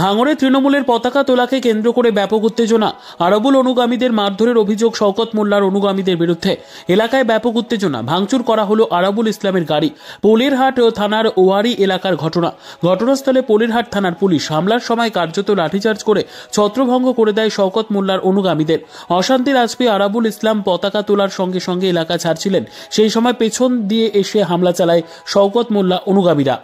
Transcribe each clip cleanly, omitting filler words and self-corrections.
ভাঙড়ে তৃণমূলের পতাকা তোলাকে কেন্দ্র করে ব্যাপক উত্তেজনা। আরাবুল অনুগামীদের মারধরের অভিযোগ শওকত মোল্লার অনুগামীদের বিরুদ্ধে। এলাকায় ব্যাপক উত্তেজনা। ভাঙচুর করা হলো আরাবুল ইসলামের গাড়ি। পোলেরহাট থানার ওয়ারি এলাকার ঘটনা। ঘটনাস্থলে পোলেরহাট থানার পুলিশ। হামলার সময় কার্যত লাঠিচার্জ করে ছত্রভঙ্গ করে দেয় শওকত মোল্লার অনুগামীদের। অশান্তির আঁচ পেয়ে আরাবুল ইসলাম পতাকা তোলার সঙ্গে সঙ্গে এলাকা ছাড়ছিলেন। সেই সময় পেছন দিয়ে এসে হামলা চালায় শওকত মোল্লা অনুগামীরা।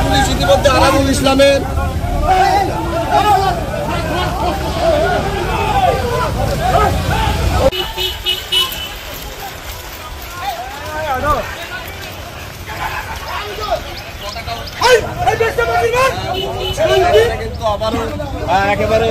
পুলিশ ইতিমধ্যে আরাবুল ইসলামের কিন্তু আবারও একেবারে